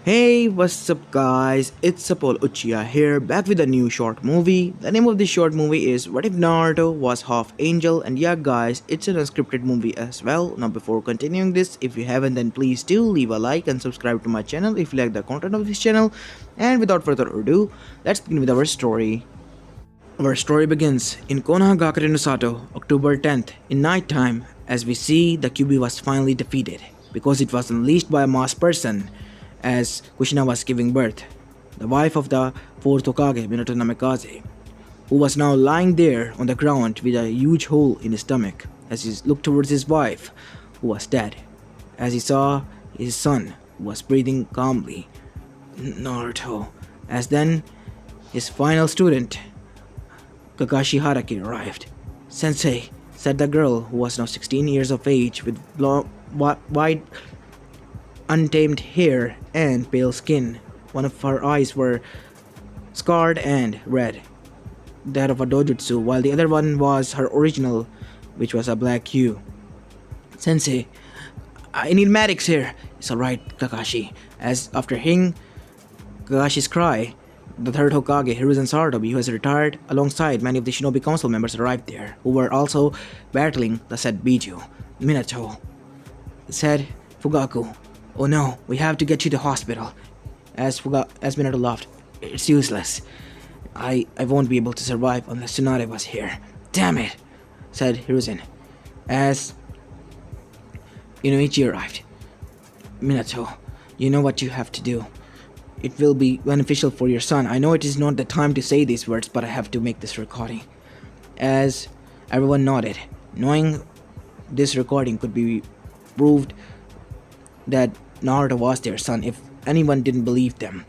Hey, what's up guys? It's Paul Uchiha here, back with a new short movie. The name of this short movie is What If Naruto Was Half Angel? And yeah guys, it's an unscripted movie as well. Now before continuing this, if you haven't then please do leave a like and subscribe to my channel if you like the content of this channel. And without further ado, let's begin with our story. Our story begins in Konohagakure no Sato, October 10th, in nighttime, as we see the Kyuubi was finally defeated because it was unleashed by a masked person as Kushina was giving birth, the wife of the fourth Hokage, Minato Namikaze, who was now lying there on the ground with a huge hole in his stomach as he looked towards his wife, who was dead, as he saw his son, who was breathing calmly. Naruto. As then, his final student, Kakashi Haraki, arrived. Sensei, said the girl, who was now 16 years of age with white, untamed hair and pale skin. One of her eyes were scarred and red, that of a dojutsu, while the other one was her original, which was a black hue. Sensei, I need medics here. It's alright, Kakashi. As after hearing Kakashi's cry, the third Hokage, Hiruzen Sarutobi, who has retired alongside many of the Shinobi Council members, arrived there, who were also battling the said Biju. Minato said, Fugaku, oh no, we have to get you to hospital. As Minato laughed, it's useless. I won't be able to survive unless Tsunade was here. Damn it, said Hiruzen. As Inoichi arrived. Minato, you know what you have to do. It will be beneficial for your son. I know it is not the time to say these words, but I have to make this recording. As everyone nodded, knowing this recording could be proved that Naruto was their son if anyone didn't believe them.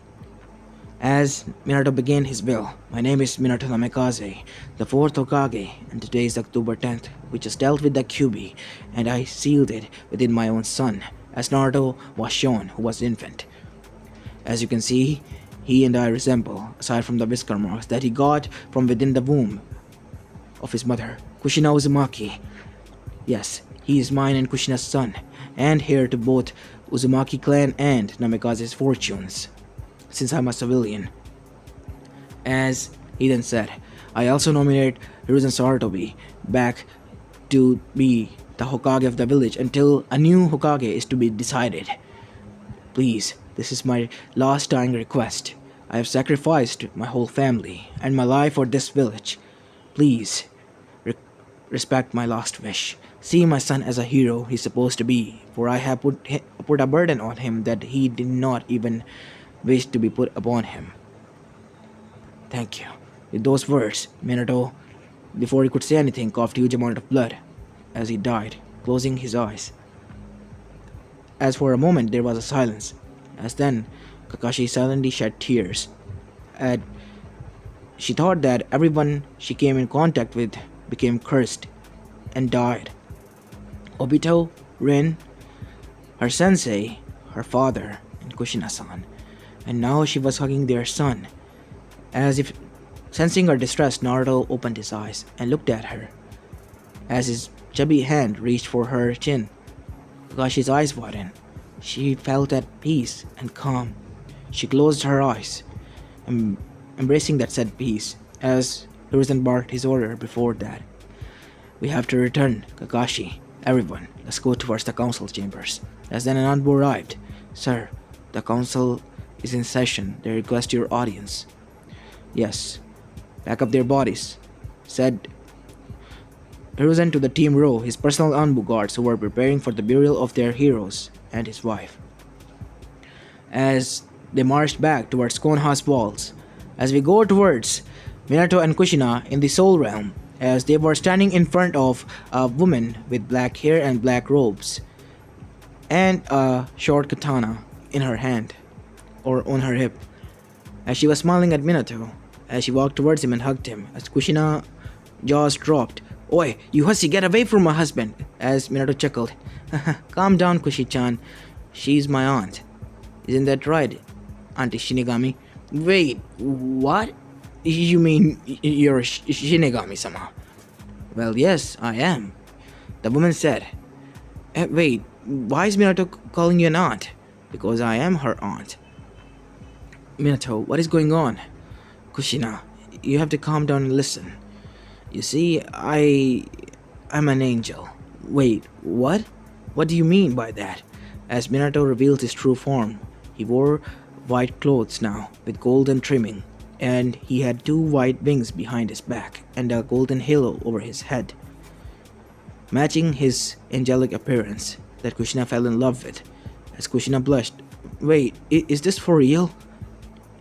As Minato began his will, my name is Minato Namikaze, the fourth Hokage, and today is October 10th. We just dealt with the Kyuubi, and I sealed it within my own son, as Naruto was shown, who was infant. As you can see, he and I resemble, aside from the whisker marks that he got from within the womb of his mother, Kushina Uzumaki. Yes, he is mine and Kushina's son, and heir to both Uzumaki clan and Namikaze's fortunes, since I'm a civilian. As he then said, I also nominate Hiruzen Sarutobi back to be the Hokage of the village until a new Hokage is to be decided. Please, this is my last dying request. I have sacrificed my whole family and my life for this village. Please, respect my last wish. See my son as a hero he's supposed to be, for I have put a burden on him that he did not even wish to be put upon him. Thank you. With those words, Minato, before he could say anything, coughed a huge amount of blood as he died, closing his eyes. As for a moment there was a silence, as then Kakashi silently shed tears. And she thought that everyone she came in contact with became cursed and died. Obito, Rin, her sensei, her father, and Kushina-san. And now she was hugging their son. As if sensing her distress, Naruto opened his eyes and looked at her. As his chubby hand reached for her chin, Kakashi's eyes widened. She felt at peace and calm. She closed her eyes, embracing that said peace, as Hiruzen barked his order before that. We have to return, Kakashi. Everyone, let's go towards the council chambers. As then an envoy arrived. Sir, the council is in session. They request your audience. Yes. Pack up their bodies, said Hiruzen to the team row, his personal envoy guards who were preparing for the burial of their heroes and his wife. As they marched back towards Konoha's walls, as we go towards Minato and Kushina in the Soul Realm, as they were standing in front of a woman with black hair and black robes, and a short katana in her hand, or on her hip, as she was smiling at Minato, as she walked towards him and hugged him, as Kushina's jaws dropped. Oi, you hussy, get away from my husband, as Minato chuckled. Calm down, Kushi-chan, she's my aunt. Isn't that right, Auntie Shinigami? Wait, what? You mean you're a Shinigami-sama? Well, yes, I am, the woman said. Wait, why is Minato calling you an aunt? Because I am her aunt. Minato, what is going on? Kushina, you have to calm down and listen. You see, I'm an angel. Wait, what? What do you mean by that? As Minato revealed his true form, he wore white clothes now with golden trimming, and he had two white wings behind his back and a golden halo over his head, matching his angelic appearance that Kushina fell in love with. As Kushina blushed, wait, is this for real?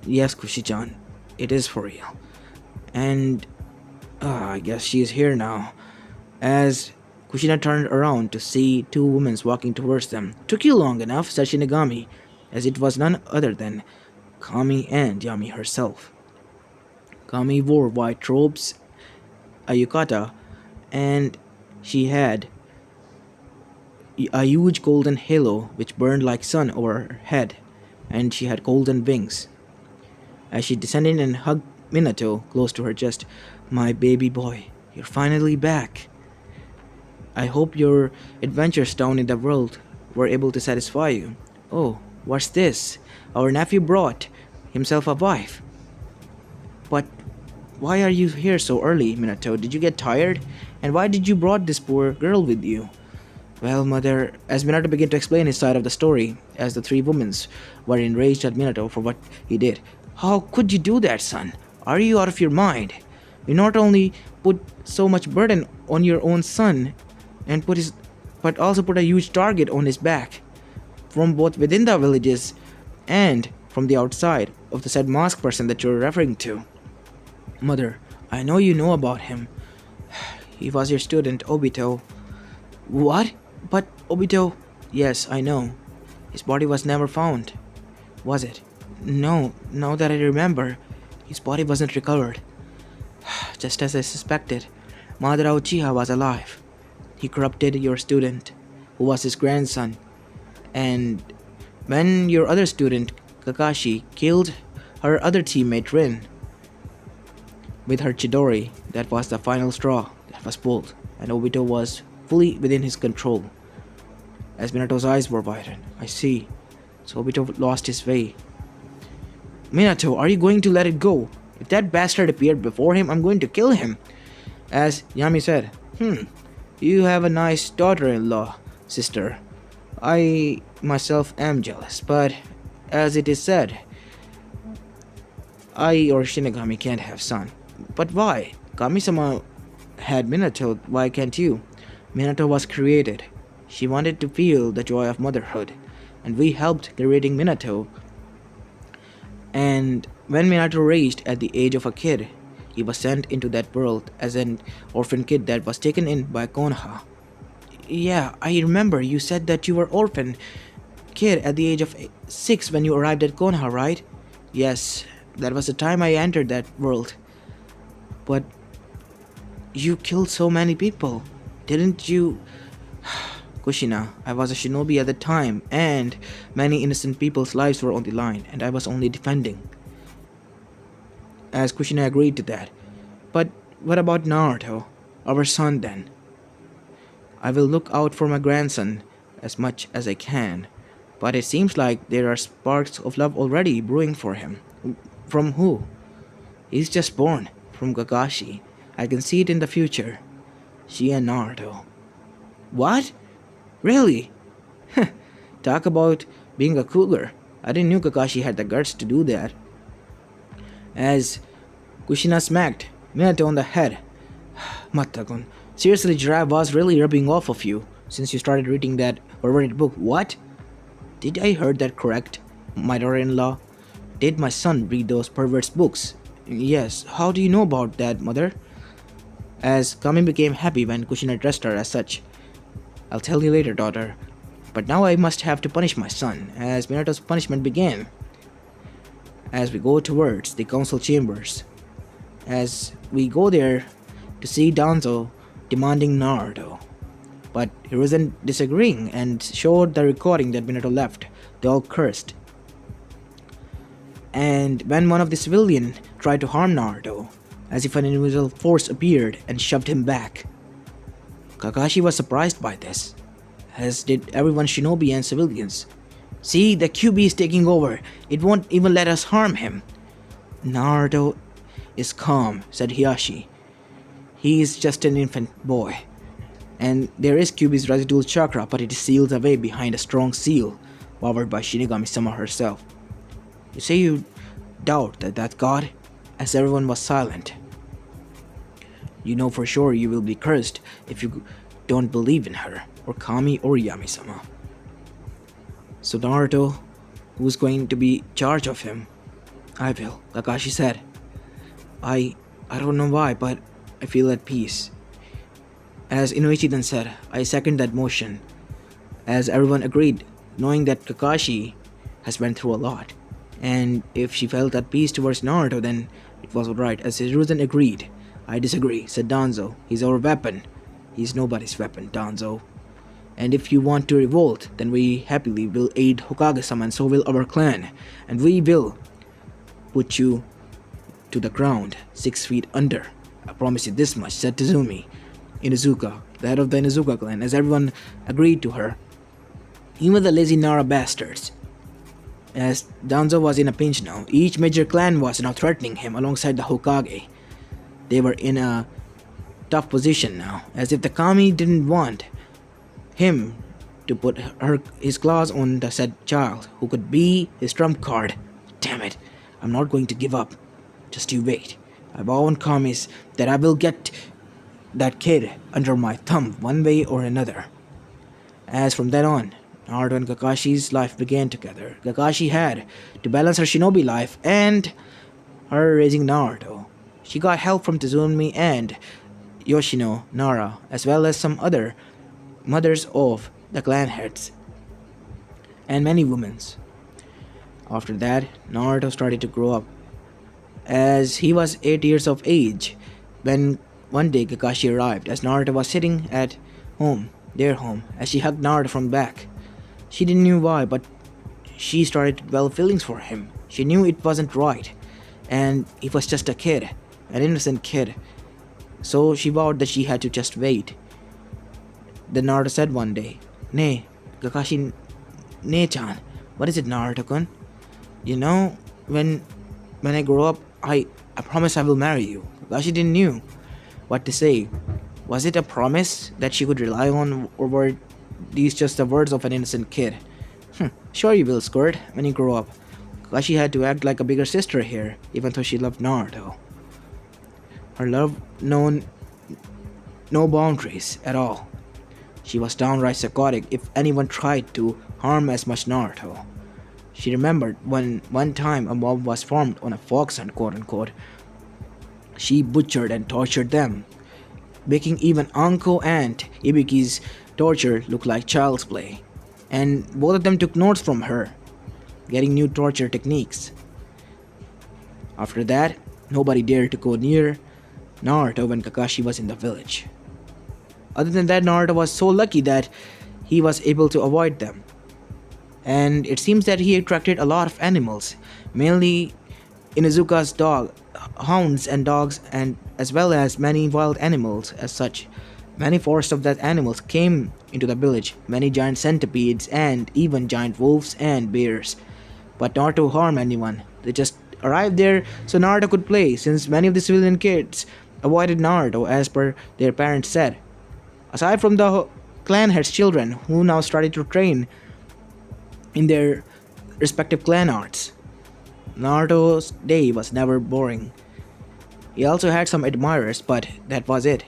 Yes, Kushi-chan, it is for real. And I guess she is here now. As Kushina turned around to see two women walking towards them. Took you long enough, said Shinigami, as it was none other than Kami and Yami herself. Kami wore white robes, a yukata, and she had a huge golden halo which burned like sun over her head, and she had golden wings. As she descended and hugged Minato close to her chest, my baby boy, you're finally back. I hope your adventures down in the world were able to satisfy you. Oh, what's this? Our nephew brought himself a wife. But why are you here so early, Minato? Did you get tired? And why did you brought this poor girl with you? Well, mother, as Minato began to explain his side of the story, as the three women were enraged at Minato for what he did. How could you do that, son? Are you out of your mind? You not only put so much burden on your own son, and but also put a huge target on his back, from both within the villages and from the outside of the said masked person that you're referring to. Mother, I know you know about him. He was your student, Obito. What? But Obito... Yes, I know. His body was never found. Was it? No, now that I remember, his body wasn't recovered. Just as I suspected, Madara Uchiha was alive. He corrupted your student, who was his grandson. And when your other student, Kakashi, killed her other teammate Rin with her Chidori, that was the final straw that was pulled, and Obito was fully within his control. As Minato's eyes were widened, I see. So Obito lost his way. Minato, are you going to let it go? If that bastard appeared before him, I'm going to kill him. As Yami said, you have a nice daughter-in-law, sister. I myself am jealous, but as it is said, I or Shinigami can't have son. But why? Kami-sama had Minato, why can't you? Minato was created. She wanted to feel the joy of motherhood, and we helped creating Minato. And when Minato raised at the age of a kid, he was sent into that world as an orphan kid that was taken in by Konoha. Yeah, I remember you said that you were orphan kid at the age of 6 when you arrived at Konoha, right? Yes, that was the time I entered that world. But you killed so many people, didn't you? Kushina, I was a shinobi at the time, and many innocent people's lives were on the line, and I was only defending. As Kushina agreed to that. But what about Naruto, our son then? I will look out for my grandson as much as I can, but it seems like there are sparks of love already brewing for him. From who? He's just born, from Kakashi. I can see it in the future. She and Naruto. What? Really? Talk about being a cougar. I didn't know Kakashi had the guts to do that. As Kushina smacked Minato on the head. Matakun, seriously, Jiraiya was really rubbing off of you since you started reading that perverted book. What? Did I heard that correct, my daughter-in-law? Did my son read those perverse books? Yes. How do you know about that, mother? As Kami became happy when Kushina addressed her as such. I'll tell you later, daughter. But now I must have to punish my son, as Minato's punishment began. As we go towards the council chambers, as we go there to see Danzo demanding Naruto. But he wasn't disagreeing and showed the recording that Minato left. They all cursed. And when one of the civilians tried to harm Naruto, as if an invisible force appeared and shoved him back. Kakashi was surprised by this, as did everyone shinobi and civilians. See, the QB is taking over. It won't even let us harm him. Naruto is calm, said Hiyashi. He is just an infant boy. And there is QB's residual chakra, but it is sealed away behind a strong seal, powered by Shinigami-sama herself. You say you doubt that God? As everyone was silent. You know for sure you will be cursed if you don't believe in her, or Kami or Yami-sama. So Naruto, who's going to be in charge of him? I will, Kakashi said. I don't know why, but I feel at peace. As Inoichi then said, I second that motion. As everyone agreed, knowing that Kakashi has went through a lot. And if she felt at peace towards Naruto, then it was alright. As Hiruzen agreed. I disagree, said Danzo. He's our weapon. He's nobody's weapon, Danzo. And if you want to revolt, then we happily will aid Hokage-sama, and so will our clan. And we will put you to the ground, 6 feet under. I promise you this much, said Tazumi Inuzuka, the head of the Inuzuka clan, as everyone agreed to her. Even the lazy Nara bastards. As Danzo was in a pinch now, each major clan was now threatening him alongside the Hokage. They were in a tough position now, as if the Kami didn't want him to put his claws on the said child, who could be his trump card. Damn it, I'm not going to give up. Just you wait. I vow on Kamis that I will get that kid under my thumb one way or another. As from then on, Naruto and Kakashi's life began together. Kakashi had to balance her shinobi life and her raising Naruto. She got help from Tazumi and Yoshino Nara, as well as some other mothers of the clan heads, and many women. After that, Naruto started to grow up, as he was 8 years of age when one day Kakashi arrived, as Naruto was sitting at home, their home, as she hugged Naruto from back. She didn't know why, but she started to develop feelings for him. She knew it wasn't right, and he was just a kid, an innocent kid. So she vowed that she had to just wait. Then Naruto said one day, "Ne, Kakashi, Ne-chan, what is it, Naruto-kun? You know, when I grow up, I promise I will marry you." Kakashi didn't know what to say. Was it a promise that she could rely on, or were these just the words of an innocent kid? Sure you will, Squirt, when you grow up. Kakashi had to act like a bigger sister here, even though she loved Naruto. Her love known no boundaries at all. She was downright psychotic if anyone tried to harm as much Naruto. She remembered when one time a mob was formed on a fox hunt, quote-unquote. She butchered and tortured them, making even Anko and Ibiki's torture look like child's play. And both of them took notes from her, getting new torture techniques. After that, nobody dared to go near Naruto when Kakashi was in the village. Other than that, Naruto was so lucky that he was able to avoid them. And it seems that he attracted a lot of animals, mainly Inuzuka's hounds and dogs, and as well as many wild animals as such. Many forests of that animals came into the village, many giant centipedes and even giant wolves and bears. But not to harm anyone. They just arrived there so Naruto could play, since many of the civilian kids avoided Naruto as per their parents said. Aside from the clan heads' children, who now started to train in their respective clan arts. Naruto's day was never boring. He also had some admirers, but that was it.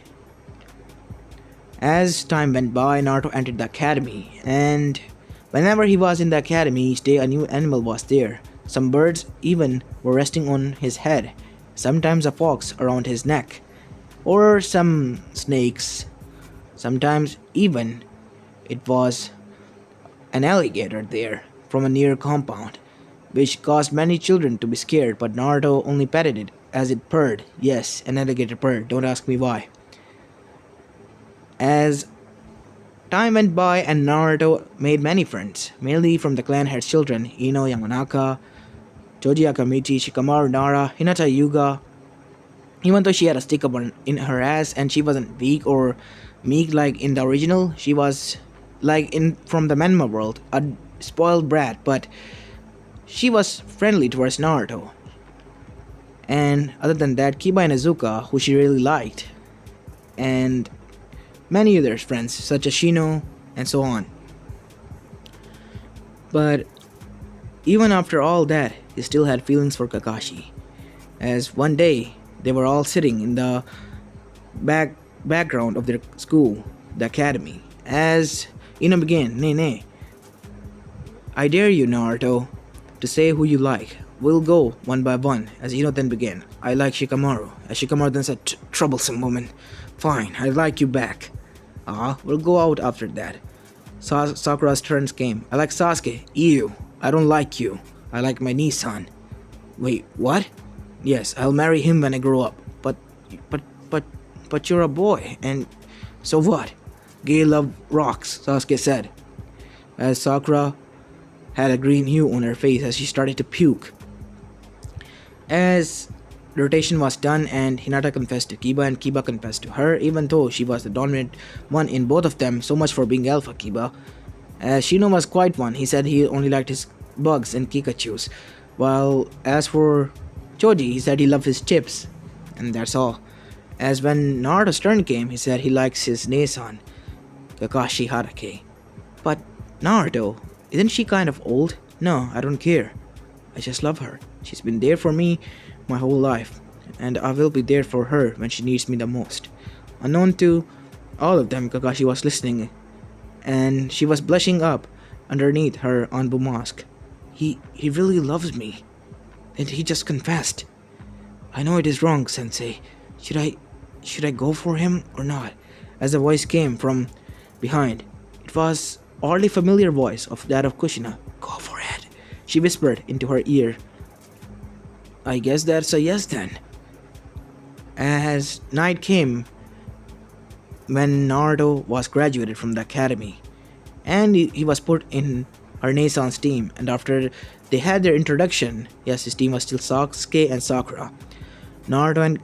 As time went by, Naruto entered the academy, and whenever he was in the academy, each day a new animal was there. Some birds even were resting on his head, sometimes a fox around his neck, or some snakes. Sometimes even it was an alligator there from a near compound, which caused many children to be scared, but Naruto only petted it as it purred. Yes, an alligator purred, don't ask me why. As time went by and Naruto made many friends, mainly from the clan head's children, Ino Yamanaka, Choji Akamichi, Shikamaru Nara, Hinata Yuga. Even though she had a stick up in her ass and she wasn't weak or meek like in the original, she was like from the Menma world, a spoiled brat, but she was friendly towards Naruto. And other than that, Kiba and Azuka, who she really liked, and many other friends such as Shino and so on. But even after all that, he still had feelings for Kakashi. As one day they were all sitting in the background of their school, the academy, as Ino began, "Nay, nay, I dare you, Naruto, to say who you like. We'll go one by one." As Ino then began, "I like Shikamaru." As Shikamaru then said, "Troublesome woman. Fine, I like you back." "Ah, we'll go out after that." Sakura's turns came. "I like Sasuke." "Ew, I don't like you. I like my Nissan." "Wait, what?" "Yes, I'll marry him when I grow up." But, but you're a boy, and so what?" "Gay love rocks," Sasuke said, as Sakura had a green hue on her face as she started to puke. As the rotation was done and Hinata confessed to Kiba and Kiba confessed to her, even though she was the dominant one in both of them, so much for being alpha Kiba. As Shino was quite one, he said he only liked his bugs and Pikachus, while as for Choji, he said he loved his chips, and that's all. As when Naruto's turn came, he said he likes his Nesan, Kakashi Hatake. "But Naruto, isn't she kind of old?" "No, I don't care. I just love her. She's been there for me my whole life, and I will be there for her when she needs me the most." Unknown to all of them, Kakashi was listening, and she was blushing up underneath her Anbu mask. He really loves me, and he just confessed. I know it is wrong, Sensei. Should I go for him or not?" As a voice came from behind. It was oddly familiar voice of that of Kushina. "Go for it," she whispered into her ear. "I guess that's a yes then." As night came, when Naruto was graduated from the academy, and he was put in her Nesan's team, and after they had their introduction, yes, his team was still Sasuke and Sakura. Naruto and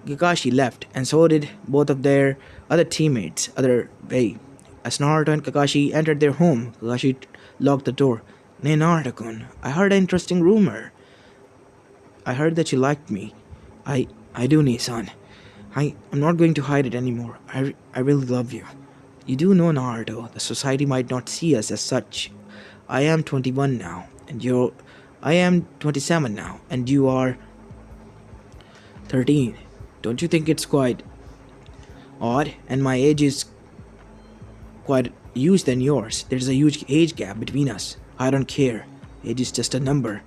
Kakashi left, and so did both of their other teammates other way. As Naruto and Kakashi entered their home, Kakashi locked the door. "Nay, Naruto-kun, I heard an interesting rumor. I heard that you liked me. I do, Nisan. I'm not going to hide it anymore. I really love you. You do know, Naruto, the society might not see us as such. I am 21 now, and I am 27 now, and you are 13. Don't you think it's quite odd? And my age is quite huge than yours. There's a huge age gap between us. I don't care. Age is just a number.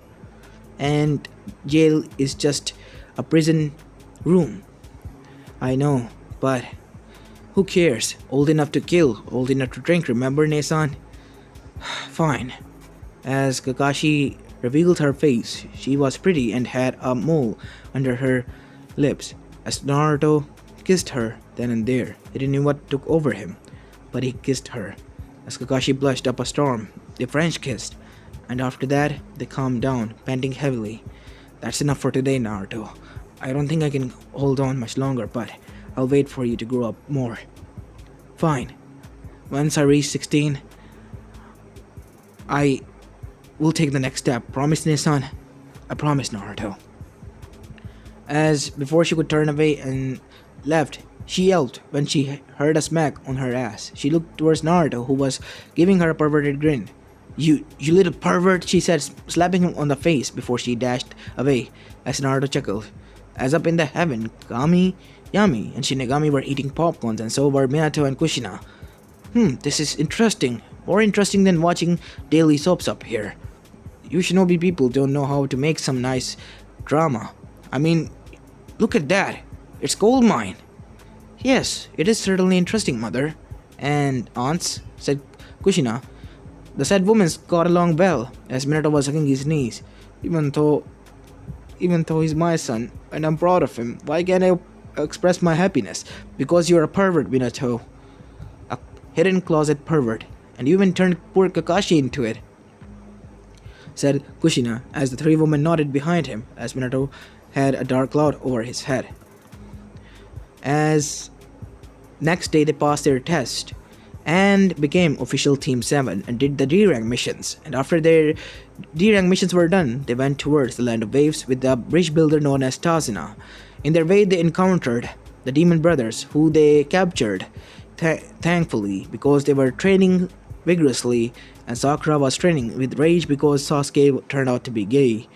And jail is just a prison room. I know, but who cares? Old enough to kill, old enough to drink, remember, Nesan?" "Fine." As Kakashi revealed her face, she was pretty and had a mole under her lips. As Naruto kissed her then and there, he didn't know what took over him, but he kissed her. As Kakashi blushed up a storm, they French kissed, and after that, they calmed down, panting heavily. "That's enough for today, Naruto. I don't think I can hold on much longer, but I'll wait for you to grow up more." "Fine. Once I reach 16, I will take the next step. Promise, Nesan?" "I promise, Naruto." As before she could turn away and left, she yelped when she heard a smack on her ass. She looked towards Naruto, who was giving her a perverted grin. You little pervert," she said, slapping him on the face before she dashed away. As Naruto chuckled. As up in the heaven, Kami, Yami, and Shinigami were eating popcorns, and so were Minato and Kushina. This is interesting. More interesting than watching daily soaps up here. You shinobi people don't know how to make some nice drama. I mean, look at that. It's gold mine." "Yes, it is certainly interesting, mother and aunts," said Kushina. The said woman got along well, as Minato was hugging his knees. Even though he's my son, and I'm proud of him, why can't I express my happiness? Because you're a pervert, Minato. A hidden closet pervert, and you even turned poor Kakashi into it," said Kushina, as the three women nodded behind him, as Minato had a dark cloud over his head. As next day they passed their test, and became official Team 7 and did the D-rank missions. And after their D-rank missions were done, they went towards the Land of Waves with the bridge builder known as Tazina. In their way, they encountered the Demon Brothers, who they captured, thankfully, because they were training vigorously, and Sakura was training with rage because Sasuke turned out to be gay.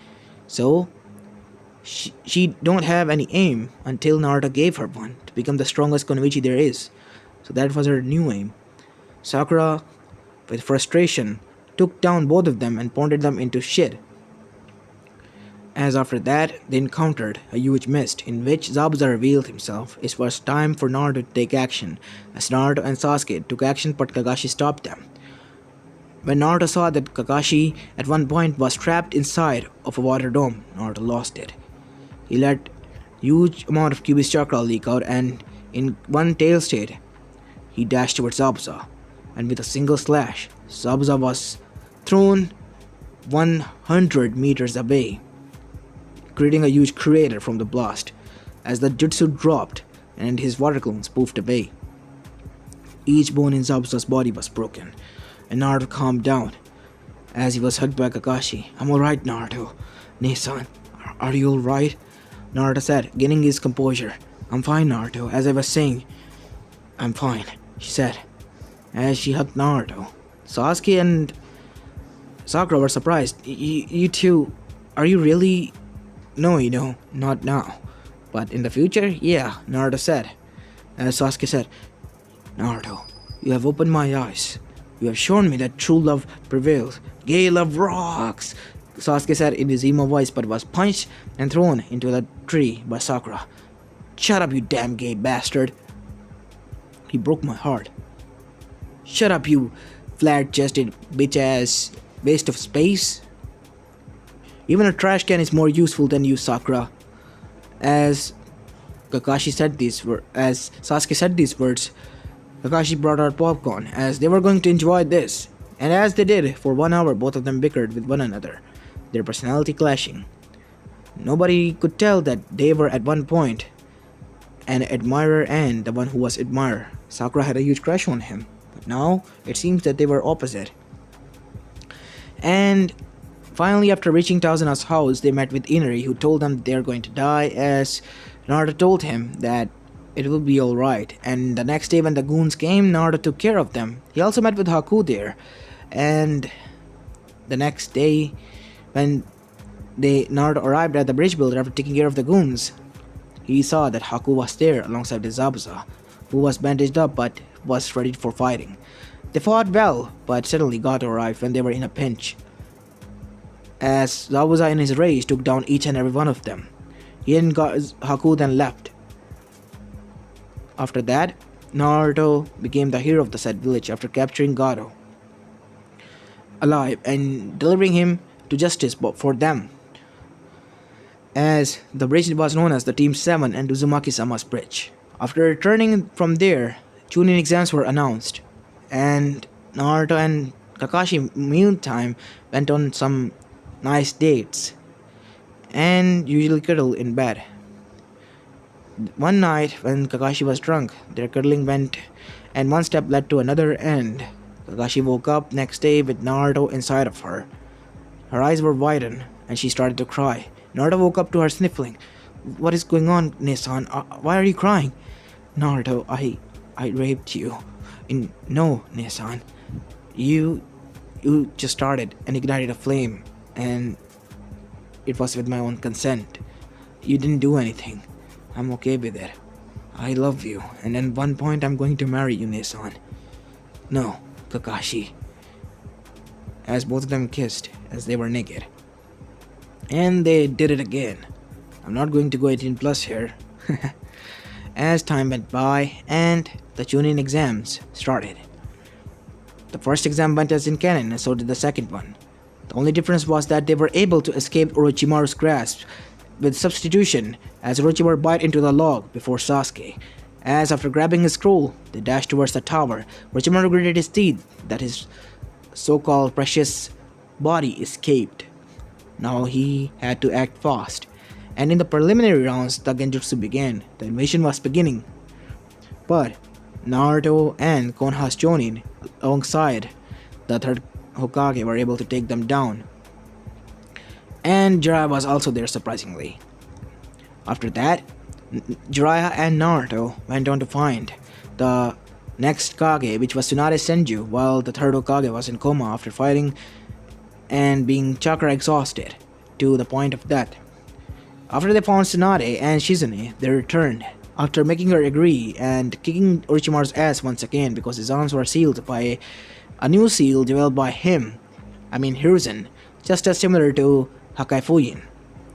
So, she don't have any aim until Naruto gave her one to become the strongest Konoichi there is. So that was her new aim. Sakura, with frustration, took down both of them and pounded them into shit. As after that, they encountered a huge mist in which Zabuza revealed himself. It was time for Naruto to take action, as Naruto and Sasuke took action but Kakashi stopped them. When Naruto saw that Kakashi at one point was trapped inside of a water dome, Naruto lost it. He let huge amount of Kyuubi's chakra leak out, and in one tail state, he dashed towards Zabuza, and with a single slash, Zabuza was thrown 100 meters away, creating a huge crater from the blast, as the jutsu dropped and his water clones poofed away. Each bone in Zabuza's body was broken, and Naruto calmed down as he was hugged by Kakashi. "I'm alright, Naruto. Ne-san, are you alright?" Naruto said, gaining his composure. "I'm fine, Naruto. As I was saying, I'm fine," she said, as she hugged Naruto. Sasuke and Sakura were surprised. You two, are you really? No, not now. But in the future, yeah," Naruto said. As Sasuke said, "Naruto, you have opened my eyes. You have shown me that true love prevails. Gay love rocks," Sasuke said in his emo voice, but was punched and thrown into the tree by Sakura. "Shut up, you damn gay bastard. He broke my heart." "Shut up, you flat-chested bitch-ass waste of space. Even a trash can is more useful than you, Sakura." As Sasuke said these words, Kakashi brought out popcorn, as they were going to enjoy this. And as they did, for 1 hour both of them bickered with one another, their personality clashing. Nobody could tell that they were at one point an admirer and the one who was admired. Sakura had a huge crush on him, but now it seems that they were opposite. And finally, after reaching Tazina's house, they met with Inari, who told them they are going to die, as Naruto told him that it will be alright. And the next day when the goons came, Naruto took care of them. He also met with Haku there. And the next day, when Naruto arrived at the bridge builder after taking care of the goons, he saw that Haku was there alongside the Zabuza, who was bandaged up but was ready for fighting. They fought well, but suddenly Gato arrived when they were in a pinch, as Zabuza in his rage took down each and every one of them. He and Haku then left. After that, Naruto became the hero of the said village after capturing Gato alive and delivering him to justice for them, as the bridge was known as the Team 7 and Uzumaki-sama's bridge. After returning from there, Chunin exams were announced, and Naruto and Kakashi meantime went on some nice dates and usually cuddle in bed. One night when Kakashi was drunk, their cuddling went and one step led to another, and Kakashi woke up next day with Naruto inside of her. Her eyes were widened and she started to cry. Naruto woke up to her sniffling. "What is going on, Ne-san? Why are you crying?" "Naruto, I raped you." "No, Ne-san. You just started and ignited a flame, and it was with my own consent. You didn't do anything. I'm okay with it. I love you, and at one point I'm going to marry you, Ne-san." "No, Kakashi." As both of them kissed as they were naked. And they did it again. I'm not going to go 18+ here. As time went by and the Chunin exams started. The first exam went as in canon, and so did the second one. The only difference was that they were able to escape Orochimaru's grasp with substitution, as Orochimaru bit into the log before Sasuke. As after grabbing his scroll, they dashed towards the tower. Orochimaru gritted his teeth that his so-called precious body escaped. Now he had to act fast. And in the preliminary rounds, the genjutsu began. The invasion was beginning. But Naruto and Konoha's Chunin, alongside the third Hokage, were able to take them down. And Jiraiya was also there, surprisingly. After that, Jiraiya and Naruto went on to find the next Kage, which was Tsunade Senju, while the third Hokage was in coma after fighting and being chakra exhausted to the point of death. After they found Tsunade and Shizune, they returned after making her agree and kicking Orochimaru's ass once again because his arms were sealed by a new seal developed by him, Hiruzen, just as similar to Hakai Fuyin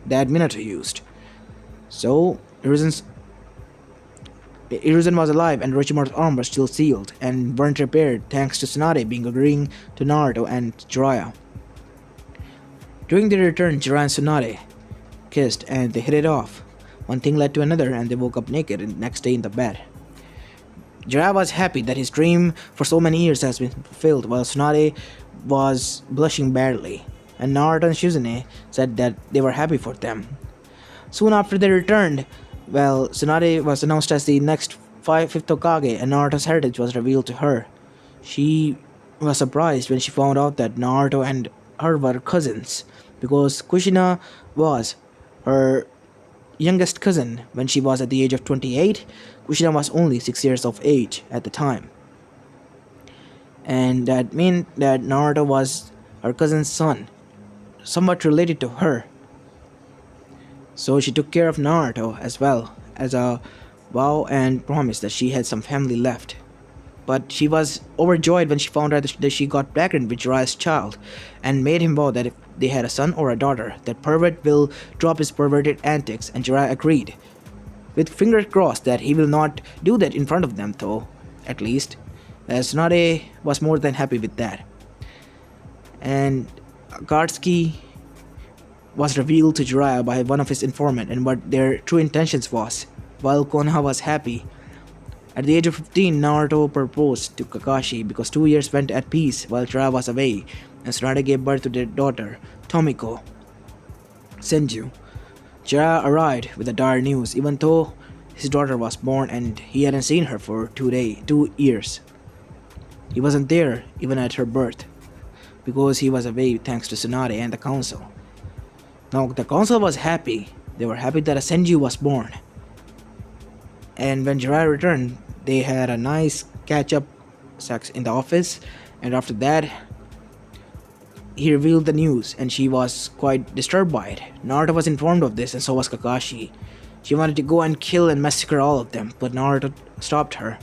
that Minato used. So, Hiruzen was alive and Orochimaru's arms were still sealed and weren't repaired thanks to Tsunade being agreeing to Naruto and Jiraiya. During their return, Jiraiya and Tsunade kissed and they hit it off. One thing led to another and they woke up naked the next day in the bed. Jiraiya was happy that his dream for so many years has been fulfilled, while Tsunade was blushing badly, and Naruto and Shizune said that they were happy for them. Soon after they returned, Tsunade was announced as the next fifth Hokage and Naruto's heritage was revealed to her. She was surprised when she found out that Naruto and her were cousins, because Kushina was her youngest cousin when she was at the age of 28. Kushina was only 6 years of age at the time. And that meant that Naruto was her cousin's son, somewhat related to her. So she took care of Naruto as well as a vow and promised that she had some family left. But she was overjoyed when she found out that she got pregnant with Jiraiya's child and made him vow that if they had a son or a daughter, that pervert will drop his perverted antics, and Jiraiya agreed. With fingers crossed that he will not do that in front of them though, at least, as Tsunade was more than happy with that. And Akatsuki was revealed to Jiraiya by one of his informants and what their true intentions was, while Konoha was happy. At the age of 15, Naruto proposed to Kakashi because 2 years went at peace while Jiraiya was away, and Tsunade gave birth to their daughter, Tomiko Senju. Jiraiya arrived with the dire news, even though his daughter was born and he hadn't seen her for 2 years. He wasn't there even at her birth, because he was away thanks to Tsunade and the council. Now the council was happy. They were happy that a Senju was born. And when Jiraiya returned, they had a nice catch-up sex in the office, and after that, he revealed the news, and she was quite disturbed by it. Naruto was informed of this, and so was Kakashi. She wanted to go and kill and massacre all of them, but Naruto stopped her.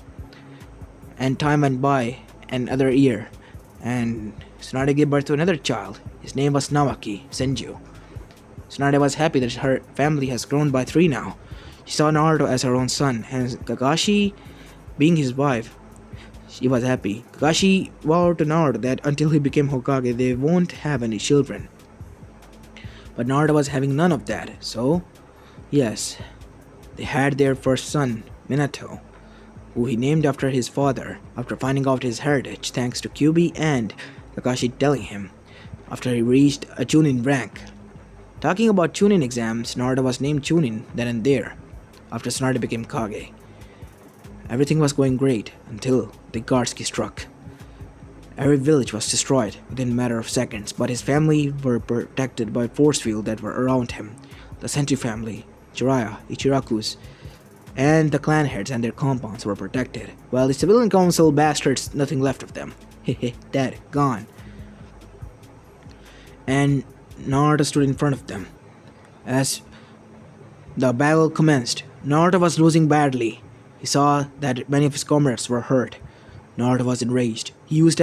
And time went by, another year, and Tsunade gave birth to another child. His name was Nawaki Senju. Tsunade was happy that her family has grown by 3 now. She saw Naruto as her own son, and Kakashi being his wife. She was happy. Kakashi vowed to Naruto that until he became Hokage, they won't have any children. But Naruto was having none of that, so yes, they had their first son, Minato, who he named after his father after finding out his heritage thanks to Kyuubi and Kakashi telling him after he reached a Chunin rank. Talking about Chunin exams, Naruto was named Chunin then and there after Tsunade became Kage. Everything was going great until the Akatsuki struck. Every village was destroyed within a matter of seconds, but his family were protected by a force field that were around him. The Senju family, Jiraiya, Ichiraku's, and the clan heads and their compounds were protected, while the civilian council bastards, nothing left of them. Hehe, dead, gone. And Naruto stood in front of them. As the battle commenced, Naruto was losing badly. He saw that many of his comrades were hurt. Naruto was enraged. He used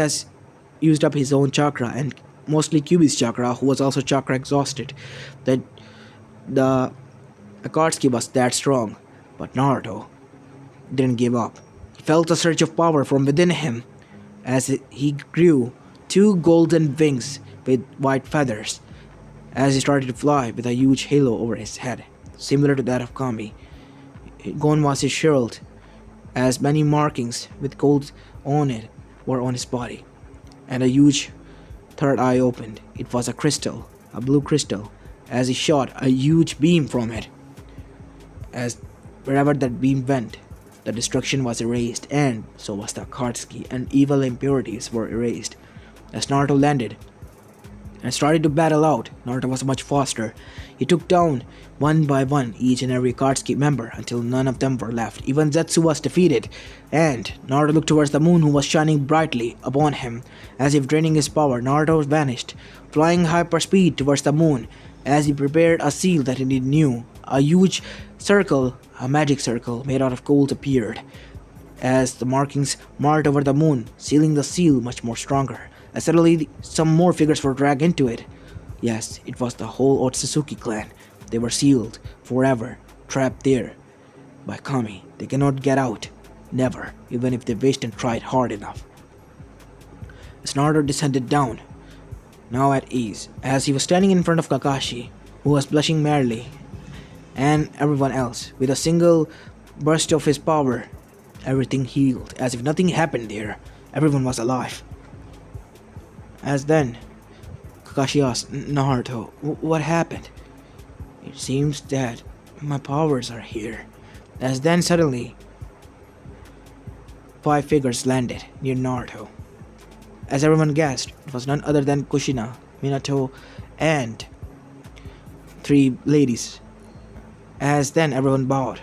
up his own chakra and mostly Kyuubi's chakra, who was also chakra exhausted. That the Akatsuki was that strong, but Naruto didn't give up. He felt a surge of power from within him as he grew 2 golden wings with white feathers as he started to fly with a huge halo over his head, similar to that of Kami. Gone was his shield, as many markings with gold on it were on his body, and a huge third eye opened. It was a crystal, a blue crystal, as he shot a huge beam from it. As wherever that beam went, The destruction was erased, and so was the Akatsuki, and evil impurities were erased. As Naruto landed and started to battle out, Naruto was much faster. He took down one by one each and every Akatsuki member until none of them were left. Even Zetsu was defeated, and Naruto looked towards the moon, who was shining brightly upon him. As if draining his power, Naruto vanished, flying hyperspeed towards the moon. As he prepared a seal that he knew, a huge circle, a magic circle made out of gold, appeared. As the markings marked over the moon, sealing the seal much more stronger. As suddenly some more figures were dragged into it. Yes, it was the whole Otsutsuki clan. They were sealed forever, trapped there by Kami. They cannot get out. Never, even if they wished and tried hard enough. As Naruto descended down, now at ease, as he was standing in front of Kakashi, who was blushing merrily, and everyone else, with a single burst of his power, everything healed, as if nothing happened there. Everyone was alive. As then, Kakashi asked Naruto, what happened? It seems that my powers are here. As then suddenly, 5 figures landed near Naruto. As everyone guessed, it was none other than Kushina, Minato, and 3 ladies. As then everyone bowed.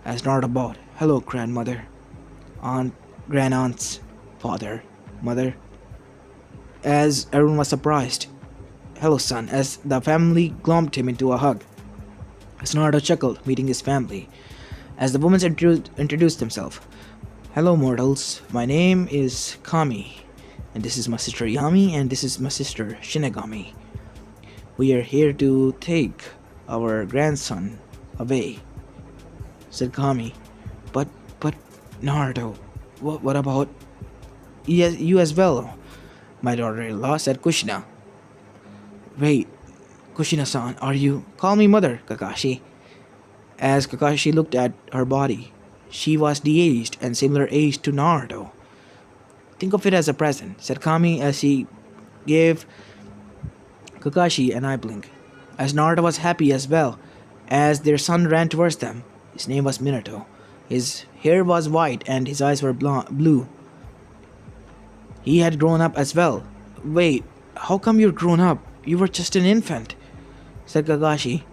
As Naruto bowed, hello grandmother, aunt, grandaunt's father, mother. As everyone was surprised, hello son, as the family glommed him into a hug. As Naruto chuckled, meeting his family. As the women introduced themselves, hello mortals, my name is Kami, and this is my sister Yami, and this is my sister Shinigami. We are here to take our grandson away, said Kami. But Naruto, what about you as well? My daughter-in-law, said Kushina. Wait, Kushina-san, are you? Call me mother, Kakashi. As Kakashi looked at her body, she was de-aged and similar age to Naruto. Think of it as a present, said Kami as he gave Kakashi an eye blink. As Naruto was happy as well, as their son ran towards them. His name was Minato. His hair was white and his eyes were blue. He had grown up as well. Wait, how come you're grown up? You were just an infant, said Kakashi.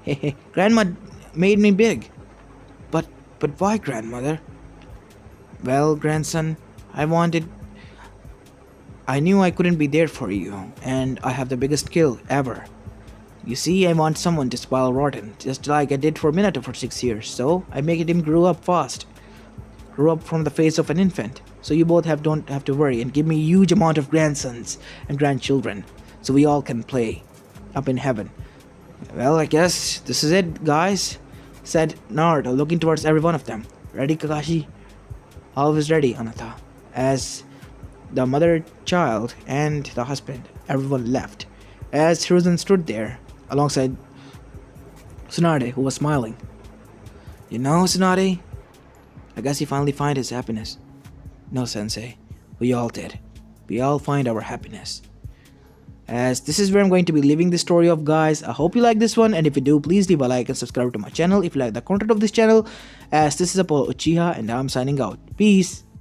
Hehe, Grandma made me big. But why, grandmother? Well, grandson, I knew I couldn't be there for you, and I have the biggest skill ever. You see, I want someone to spoil rotten, just like I did for Minato for 6 years, so I made him grow up fast. Grow up from the face of an infant, so you both don't have to worry, and give me a huge amount of grandsons and grandchildren, so we all can play up in heaven. Well, I guess this is it, guys, said Naruto, looking towards every one of them. Ready, Kakashi? Always ready, Anata. As the mother, child, and the husband, everyone left. As Hiruzen stood there, alongside Tsunade, who was smiling. You know, Tsunade, I guess he finally found his happiness. No, Sensei, we all did. We all find our happiness. As this is where I'm going to be leaving the story of, guys. I hope you like this one, and if you do, please leave a like and subscribe to my channel if you like the content of this channel. As this is Apollo Uchiha, and I'm signing out. Peace.